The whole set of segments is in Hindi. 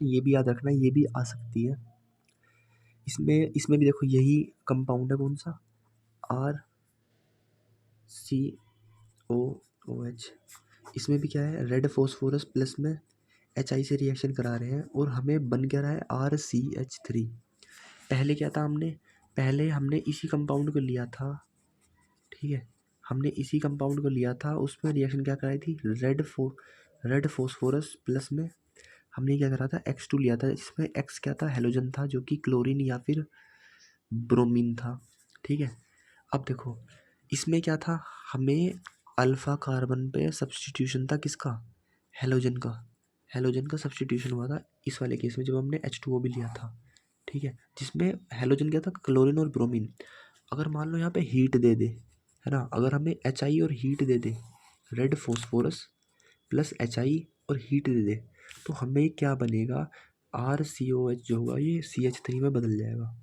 ये भी याद रखना, ये भी आ सकती है। इसमें इसमें भी देखो यही कंपाउंड है, कौन सा, आर सी ओ ओ एच। इसमें भी क्या है, रेड फॉस्फोरस प्लस में एच आई से रिएक्शन करा रहे हैं और हमें बन क्या रहा है, RCH3। पहले क्या था, पहले हमने इसी कंपाउंड को लिया था, ठीक है, हमने इसी कंपाउंड को लिया था, उसमें रिएक्शन क्या कराई थी, रेड फॉस्फोरस प्लस में हमने क्या करा था, X2 लिया था, जिसमें X क्या था, हेलोजन था, जो कि क्लोरीन या फिर ब्रोमीन था, ठीक है। अब देखो इसमें क्या था, हमें अल्फा कार्बन पे सब्सटीट्यूशन था, किसका, हेलोजन का, हेलोजन का सब्सटीट्यूशन हुआ था इस वाले केस में, जब हमने H2O भी लिया था, ठीक है, जिसमें हेलोजन क्या था, क्लोरीन और ब्रोमीन। अगर मान लो यहाँ पे हीट दे दे, है ना, अगर हमें HI और हीट दे दे, रेड फॉस्फोरस प्लस HI और हीट दे दे, तो हमें क्या बनेगा, RCOH जो होगा ये CH3 में बदल जाएगा।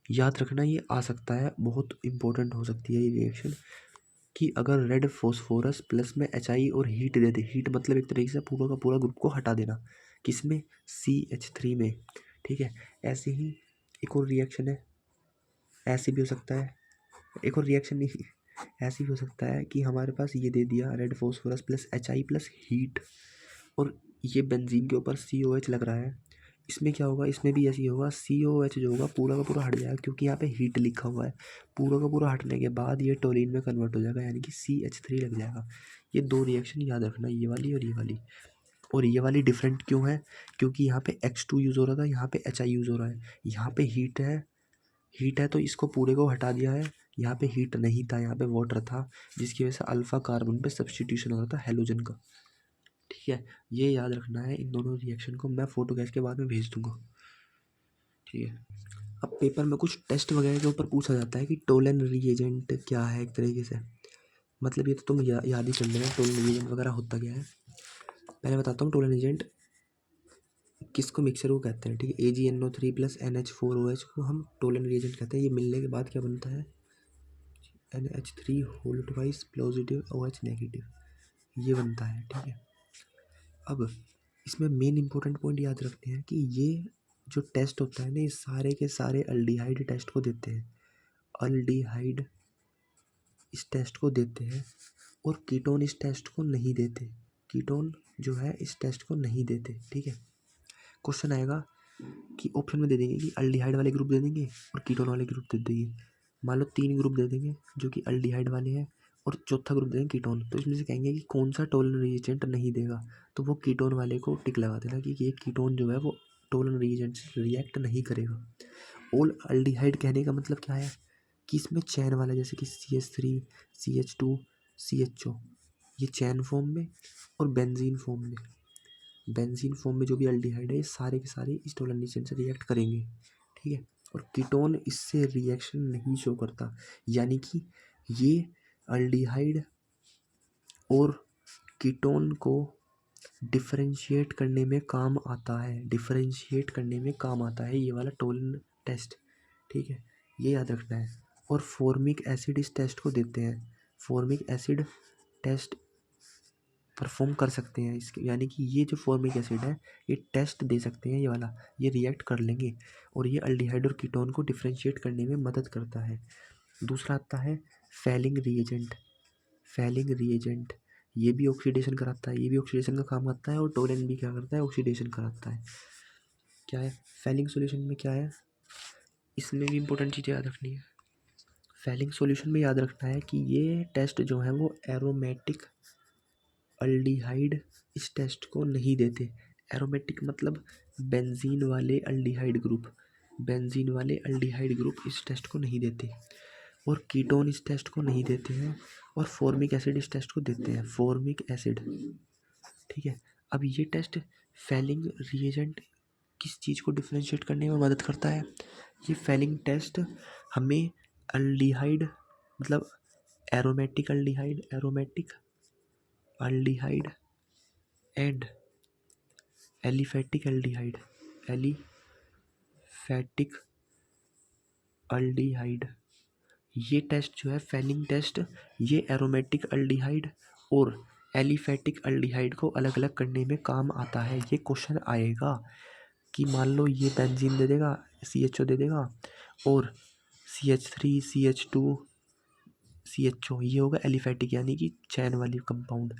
याद रखना ये आ सकता है, बहुत इंपॉर्टेंट हो सकती है ये रिएक्शन, कि अगर रेड फॉस्फोरस प्लस में HI और हीट दे दे, हीट मतलब एक तरीके से पूरा का पूरा ग्रुप को हटा देना, किसमें, CH3 में, ठीक है। ऐसे ही एक और रिएक्शन है, ऐसे भी हो सकता है, एक और रिएक्शन नहीं, ऐसे भी हो सकता है कि हमारे पास ये दे दिया, red phosphorus plus HI plus heat, और ये बेंजीन के ऊपर COH लग रहा है, इसमें क्या होगा, इसमें भी ऐसे ही होगा, COH जो होगा पूरा का पूरा हट जाएगा, क्योंकि यहाँ पे हीट लिखा हुआ है, पूरा का पूरा हटने के बाद ये टोलिन में कन्वर्ट हो जाएगा, यानी कि CH3 लग जाएगा। ये दो रिएक्शन याद रखना, ये वाली और ये वाली। और ये वाली डिफरेंट क्यों है, क्योंकि यहाँ पे X2 यूज़ हो रहा था, यहाँ पे HI यूज़ हो रहा है, यहाँ पे हीट है तो इसको पूरे को हटा दिया है, यहाँ पे हीट नहीं था, यहाँ पे वाटर था, जिसकी वजह से अल्फा कार्बन पे सब्सटीट्यूशन हो रहा था हेलोजन का, ठीक है। ये याद रखना है, इन दोनों रिएक्शन को मैं फोटो खींच के बाद में भेज दूंगा, ठीक है। अब पेपर में कुछ टेस्ट वगैरह के ऊपर पूछा जाता है कि टोलन रिएजेंट क्या है, एक तरीके से, मतलब ये तो तुम याद ही कर लेना टोलन रिएजेंट वगैरह होता क्या है। पहले बताता हूँ टोलन रिएजेंट किसको, मिक्सर को कहते हैं, ठीक है। AgNO3 प्लस NH4OH को हम टोलन रिएजेंट कहते हैं। ये मिलने के बाद क्या बनता है, NH3 whole twice positive OH negative, ये बनता है, ठीक है। अब इसमें मेन इंपॉर्टेंट पॉइंट याद रखते हैं कि ये जो टेस्ट होता है ना, ये सारे के सारे अल्डिहाइड टेस्ट को देते हैं, अल्डिहाइड इस टेस्ट को देते हैं, और कीटोन इस टेस्ट को नहीं देते, कीटोन जो है इस टेस्ट को नहीं देते, ठीक है। क्वेश्चन आएगा कि ऑप्शन में दे देंगे कि अल्डिहाइड वाले ग्रुप दे देंगे और कीटोन वाले ग्रुप दे देंगे, मान लो 3 ग्रुप दे देंगे जो कि अल्डिहाइड वाले हैं, और चौथा ग्रुप दे देंगे कीटोन, तो इसमें से कहेंगे कि कौन सा टोलन रिएजेंट नहीं देगा, तो वो कीटोन वाले को टिक लगा देना कि ये कीटोन जो है वो टोलन रिएजेंट से रिएक्ट नहीं करेगा। ऑल अल्डिहाइड कहने का मतलब क्या है, कि इसमें चैन वाला, जैसे कि CH3 CH2 CHO, ये चैन फॉर्म में और बेंजीन फॉर्म में जो भी अल्डिहाइड है, ये सारे के सारे इस टोलन रिएजेंट से रिएक्ट करेंगे, ठीक है। और कीटोन इससे रिएक्शन नहीं शो करता, यानी कि ये अल्डिहाइड और कीटोन को डिफरेंशिएट करने में काम आता है, डिफरेंशिएट करने में काम आता है ये वाला टोलन टेस्ट, ठीक है, ये याद रखना है। और फॉर्मिक एसिड इस टेस्ट को देते हैं, फॉर्मिक एसिड टेस्ट परफॉर्म कर सकते हैं इसके, यानी कि ये जो फॉर्मिक एसिड है ये टेस्ट दे सकते हैं, ये वाला, ये रिएक्ट कर लेंगे, और ये अल्डिहाइड और कीटोन को डिफरेंशिएट करने में मदद करता है। दूसरा आता है फैलिंग रिएजेंट, फैलिंग रिएजेंट ये भी ऑक्सीडेशन कराता है, ये भी ऑक्सीडेशन का काम करता है, और टोलन भी क्या करता है, ऑक्सीडेशन कराता है। क्या है फैलिंग सॉल्यूशन में, क्या है, इसमें भी इंपॉर्टेंट चीज़ें याद रखनी है। फैलिंग सॉल्यूशन में याद रखना है कि ये टेस्ट जो है वो एरोमेटिक अल्डिहाइड इस टेस्ट को नहीं देते। एरोमेटिक मतलब बेंजीन वाले अल्डिहाइड ग्रुप, बेंजीन वाले अल्डिहाइड ग्रुप इस टेस्ट को नहीं देते, और कीटोन इस टेस्ट को नहीं देते हैं, और फॉर्मिक एसिड इस टेस्ट को देते हैं, फॉर्मिक एसिड, ठीक है। अब ये टेस्ट फैलिंग रिएजेंट किस चीज़ को डिफरेंशिएट करने में मदद करता है, ये फैलिंग टेस्ट हमें अल्डिहाइड मतलब aromatic aldehyde and aliphatic aldehyde, ये टेस्ट जो है फैलिंग टेस्ट, ये एरोमेटिक अल्डिहाइड और एलिफेटिक अल्डिहाइड को अलग अलग करने में काम आता है। ये क्वेश्चन आएगा, कि मान लो ये बेंजीन दे देगा, CHO दे देगा, और CH3 CH2 CHO, ये होगा एलिफेटिक यानी कि चैन वाली कंपाउंड,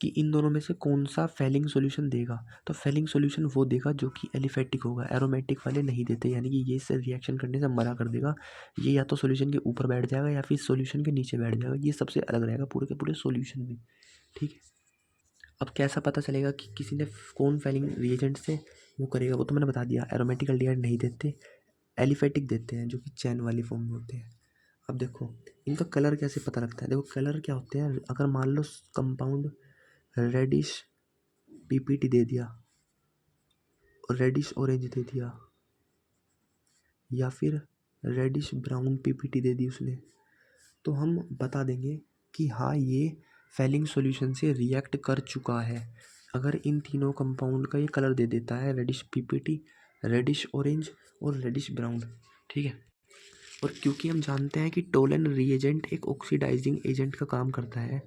कि इन दोनों में से कौन सा फेलिंग सॉल्यूशन देगा। तो फेलिंग सॉल्यूशन वो देगा जो कि एलिफेटिक होगा, एरोमेटिक वाले नहीं देते, यानी कि ये इससे रिएक्शन करने से मना कर देगा। ये या तो सॉल्यूशन के ऊपर बैठ जाएगा या फिर सॉल्यूशन के नीचे बैठ जाएगा, ये सबसे अलग रहेगा पूरे के पूरे सॉल्यूशन में। ठीक है, अब कैसा पता चलेगा कि किसी ने कौन फेलिंग रिएजेंट से वो करेगा, वो तो मैंने बता दिया। एरोमेटिक एल्डिहाइड नहीं देते, एलिफेटिक देते हैं जो कि चैन वाली फॉर्म में होते हैं। अब देखो इनका कलर कैसे पता लगता है। देखो कलर क्या होते हैं, अगर मान लो कंपाउंड रेडिश पीपीटी दे दिया, रेडिश ऑरेंज दे दिया, या फिर रेडिश ब्राउन पीपीटी दे दी उसने, तो हम बता देंगे कि हाँ ये फेलिंग सॉल्यूशन से रिएक्ट कर चुका है। अगर इन तीनों कंपाउंड का ये कलर दे देता है, रेडिश पीपीटी, रेडिश ऑरेंज और रेडिश ब्राउन। ठीक है, और क्योंकि हम जानते हैं कि टोलन रिएजेंट एक ऑक्सीडाइजिंग एजेंट का काम करता है,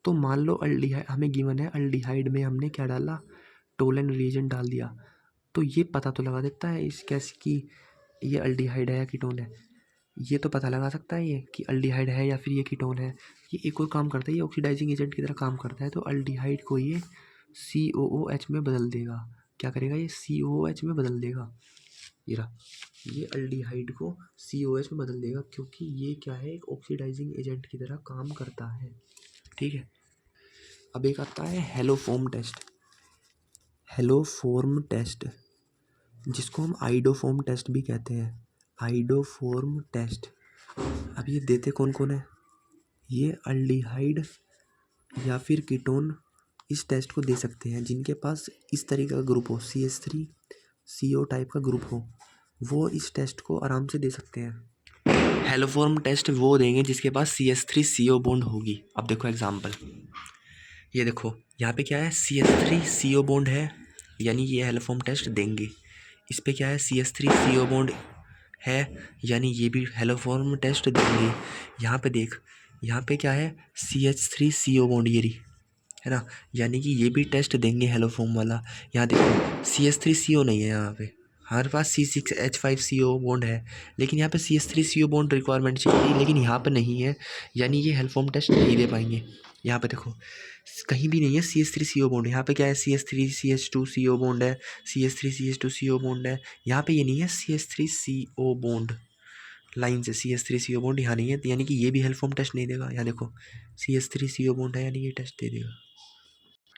तो मान लो अल्डिहाइड हमें गिवन है, अल्डिहाइड में हमने क्या डाला, टोलन रिएजेंट डाल दिया, तो ये पता तो लगा देता है इस कैसे कि ये अल्डिहाइड है या कीटोन है। ये तो पता लगा सकता है ये कि अल्डिहाइड है या फिर ये कीटोन है। ये एक और काम करता है, ये ऑक्सीडाइजिंग एजेंट की तरह काम करता है, तो अल्डिहाइड को ये COOH में बदल देगा। क्या करेगा, ये COOH में बदल देगा। ये अल्डिहाइड को COH में बदल देगा, क्योंकि ये क्या है, एक ऑक्सीडाइजिंग एजेंट की तरह काम करता है। ठीक है, अब एक आता है हेलोफॉर्म टेस्ट। हेलोफॉर्म टेस्ट, जिसको हम आइडोफॉर्म टेस्ट भी कहते हैं, आइडोफॉर्म टेस्ट। अब ये देते कौन कौन है, ये अल्डिहाइड या फिर कीटोन इस टेस्ट को दे सकते हैं जिनके पास इस तरीके का ग्रुप हो, CH3CO टाइप का ग्रुप हो, वो इस टेस्ट को आराम से दे सकते हैं। हेलोफॉर्म टेस्ट वो देंगे जिसके पास CH3CO बॉन्ड होगी। अब देखो एग्जांपल, ये देखो यहाँ पे क्या है, CH3CO बॉन्ड है, यानी ये हेलोफॉर्म टेस्ट देंगे। इस पे क्या है, CH3CO बॉन्ड है, यानी ये भी हेलोफॉर्म टेस्ट देंगे। यहाँ पे देख, यहाँ पे क्या है, CH3CO बॉन्ड ये रही है ना, यानी कि ये भी टेस्ट देंगे हेलोफॉर्म वाला। यहाँ देखो CH3CO नहीं है, यहाँ पे हमारे पास C6H5CO बॉन्ड है, लेकिन यहाँ पे CH3CO बॉन्ड रिक्वायरमेंट चाहिए, लेकिन यहाँ पे नहीं है, यानी ये हेलोफॉर्म टेस्ट नहीं दे पाएंगे। यहाँ पे देखो कहीं भी नहीं है CH3CO बॉन्ड, यहाँ पे क्या है, CH3CH2CO बॉन्ड है, CH3CH2CO बॉन्ड है, यहाँ पे ये नहीं है CH3CO बॉन्ड लाइन से, CH3CO बॉन्ड यहाँ नहीं है, यानी कि ये भी हेलोफॉर्म टेस्ट नहीं देगा। यहाँ देखो CH3CO बॉन्ड है, यानी ये टेस्ट दे देगा।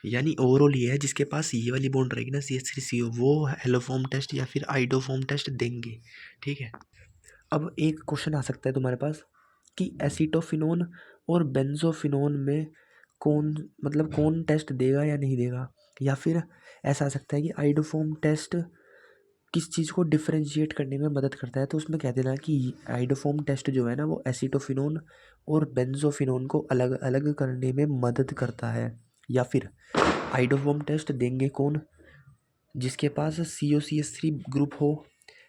यानी ओवरऑल ये है जिसके पास ये वाली बॉन्ड रहेगी ना, CH3CO, वो हेलोफॉर्म टेस्ट या फिर आइडोफॉर्म टेस्ट देंगे। ठीक है, अब एक क्वेश्चन आ सकता है तुम्हारे पास कि एसीटोफिनोन और बेंजोफिनोन में कौन, मतलब कौन टेस्ट देगा या नहीं देगा, या फिर ऐसा आ सकता है कि आइडोफॉर्म टेस्ट किस चीज़ को डिफरेंशिएट करने में मदद करता है। तो उसमें कह देना कि आइडोफॉर्म टेस्ट जो है ना, वो एसीटोफिनोन और बेंजोफिनोन को अलग अलग करने में मदद करता है। या फिर आइडोफॉर्म टेस्ट देंगे कौन, जिसके पास COCH3 ग्रुप हो,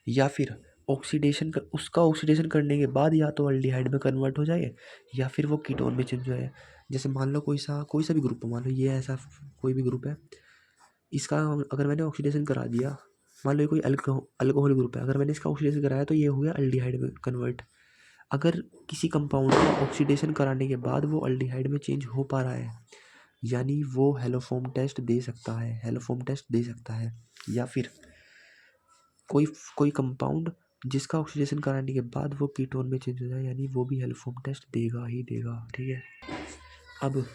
या फिर ऑक्सीडेशन कर, उसका ऑक्सीडेशन करने के बाद या तो अल्डिहाइड में कन्वर्ट हो जाए या फिर वो कीटोन में चेंज हो जाए। जैसे मान लो कोई सा भी ग्रुप हो, मान लो ये ऐसा कोई भी ग्रुप है, इसका अगर मैंने ऑक्सीडेशन करा दिया, मान लो ये कोई अल्कोहल ग्रुप है, अगर मैंने इसका ऑक्सीडेशन कराया तो ये हो गया अल्डिहाइड में कन्वर्ट। अगर किसी कंपाउंड का ऑक्सीडेशन कराने के बाद वो अल्डिहाइड में चेंज हो पा रहा है, यानी वो हेलोफॉर्म टेस्ट दे सकता है, हेलोफॉर्म टेस्ट दे सकता है। या फिर कोई कोई कंपाउंड जिसका ऑक्सीडेशन कराने के बाद वो कीटोन में चेंज हो जाए, यानी वो भी हेलोफॉर्म टेस्ट देगा ही देगा। ठीक है, अब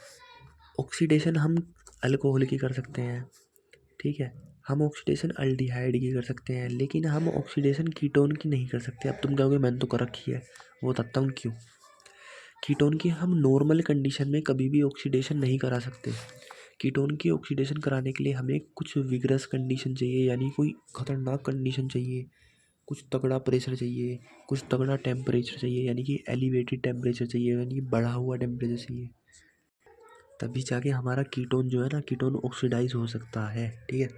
ऑक्सीडेशन हम अल्कोहल की कर सकते हैं, ठीक है, हम ऑक्सीडेशन अल्डिहाइड की कर सकते हैं, लेकिन हम ऑक्सीडेशन कीटोन की नहीं कर सकते। अब तुम कहोगे मैंने तो कर रखी है, वो बताता हूँ क्यों। कीटोन की हम नॉर्मल कंडीशन में कभी भी ऑक्सीडेशन नहीं करा सकते। कीटोन की ऑक्सीडेशन कराने के लिए हमें कुछ विगरस कंडीशन चाहिए, यानी कोई ख़तरनाक कंडीशन चाहिए, कुछ तगड़ा प्रेशर चाहिए, कुछ तगड़ा टेम्परेचर चाहिए, यानी कि एलिवेटेड टेम्परेचर चाहिए, यानी कि बढ़ा हुआ टेम्परेचर चाहिए, तभी जाके हमारा कीटोन जो है ना, कीटोन ऑक्सीडाइज हो सकता है। ठीक है,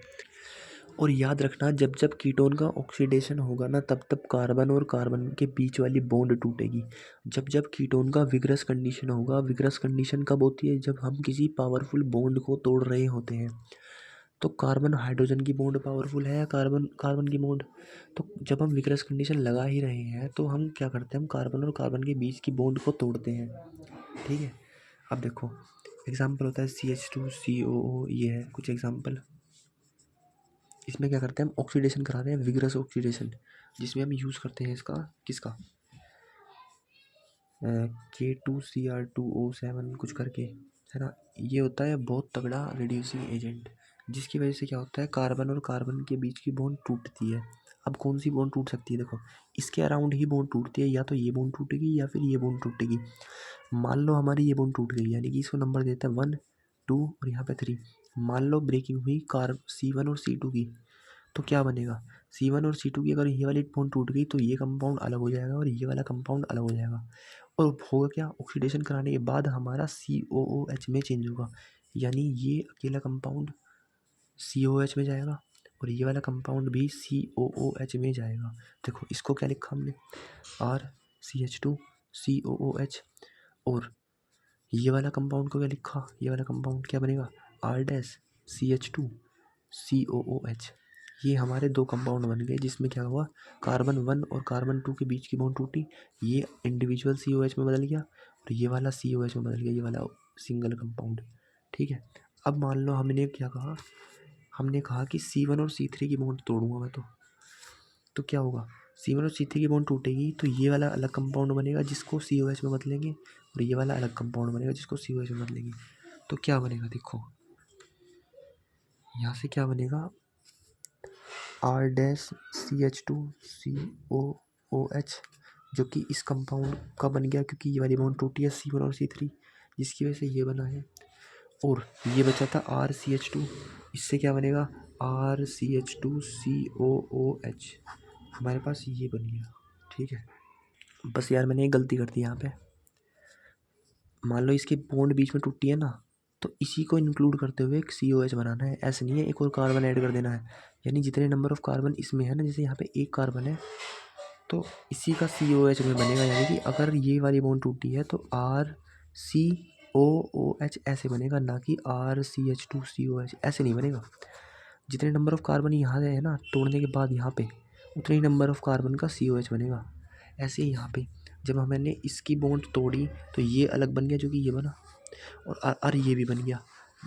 और याद रखना जब जब कीटोन का ऑक्सीडेशन होगा ना, तब तब कार्बन और कार्बन के बीच वाली बॉन्ड टूटेगी। जब जब कीटोन का विगरस कंडीशन होगा, विगरस कंडीशन कब होती है, जब हम किसी पावरफुल बॉन्ड को तोड़ रहे होते हैं, तो कार्बन हाइड्रोजन की बॉन्ड पावरफुल है या कार्बन कार्बन की बॉन्ड? तो जब हम विक्रस कंडीशन लगा ही रहे हैं तो हम क्या करते हैं, हम कार्बन और कार्बन के बीच की बॉन्ड को तोड़ते हैं। ठीक है, अब देखो एग्जाम्पल होता है CH2COO, ये है कुछ एग्जाम्पल। इसमें क्या करते हैं, हम ऑक्सीडेशन करा रहे हैं, विग्रस ऑक्सीडेशन, जिसमें हम यूज़ करते हैं इसका किसका K2Cr2O7 कुछ करके, है ना। ये होता है बहुत तगड़ा रिड्यूसिंग एजेंट, जिसकी वजह से क्या होता है, कार्बन और कार्बन के बीच की बॉन्ड टूटती है। अब कौन सी बॉन्ड टूट सकती है, देखो इसके अराउंड ही बॉन्ड टूटती है, या तो ये बॉन्ड टूटेगी या फिर ये बॉन्ड टूटेगी। मान लो हमारी ये बॉन्ड टूट गई, यानी कि इसको नंबर देते हैं 1 2 और यहाँ पे 3। मान लो ब्रेकिंग हुई C1 और C2 की, तो क्या बनेगा, C1 और C2 की अगर ये वाली बॉन्ड टूट गई तो ये कंपाउंड अलग हो जाएगा और ये वाला कंपाउंड अलग हो जाएगा। और होगा क्या, ऑक्सीडेशन कराने के बाद हमारा COOH में चेंज होगा, यानी ये अकेला कंपाउंड COH में जाएगा और ये वाला कंपाउंड भी COOH में जाएगा। देखो इसको क्या लिखा हमने, RCH2COOH, और ये वाला कंपाउंड को क्या लिखा, ये वाला कंपाउंड क्या बनेगा, R-CH2COOH। ये हमारे दो कंपाउंड बन गए, जिसमें क्या हुआ, कार्बन 1 और कार्बन 2 के बीच की बॉन्ड टूटी, ये इंडिविजुअल COH में बदल गया और ये वाला COH में बदल गया, ये वाला सिंगल कंपाउंड। ठीक है, अब मान लो हमने क्या कहा, हमने कहा कि C1 और C3 की बॉन्ड तोड़ूंगा मैं, तो क्या होगा, C1 और C3 की बॉन्ड टूटेगी तो ये वाला अलग कंपाउंड बनेगा जिसको COH में बदलेंगे, और ये वाला अलग कंपाउंड बनेगा जिसको COH में बदलेंगे। तो क्या बनेगा, देखो यहाँ से क्या बनेगा, R-CH2COOH, जो कि इस कंपाउंड का बन गया क्योंकि ये वाली बॉन्ड टूटी है C1 और C3, जिसकी वजह से ये बना है। और ये बचा था RCH2, इससे क्या बनेगा, RCH2COOH, हमारे पास ये बन गया। ठीक है, बस यार मैंने एक गलती कर दी यहाँ पे, मान लो इसकी बॉन्ड बीच में टूटी है ना, तो इसी को इंक्लूड करते हुए एक COH बनाना है, ऐसे नहीं है एक और कार्बन ऐड कर देना है। यानी जितने नंबर ऑफ कार्बन इसमें है ना, जैसे यहाँ पे एक कार्बन है तो इसी का COH में बनेगा, यानी कि अगर ये वाली बॉन्ड टूटी है तो RCOOH ऐसे बनेगा, ना कि RCH2COH ऐसे नहीं बनेगा। जितने नंबर ऑफ कार्बन यहाँ है ना तोड़ने के बाद यहाँ पे, उतने ही नंबर ऑफ कार्बन का COH बनेगा। ऐसे ही यहाँ पे जब हमने इसकी बॉन्ड तोड़ी तो ये अलग बन गया जो कि ये बना, और ये भी बन गया।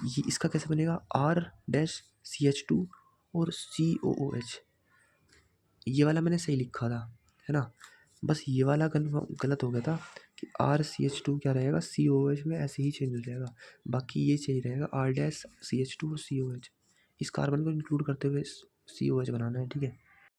ये इसका कैसे बनेगा, R-CH2 और COOH, ये वाला मैंने सही लिखा था, है ना। बस ये वाला गलत हो गया था कि RCH2 क्या रहेगा, COH में ऐसे ही चेंज हो जाएगा, बाकी ये सही रहेगा R-CH2 और COH। इस कार्बन को इंक्लूड करते हुए COH बनाना है। ठीक है।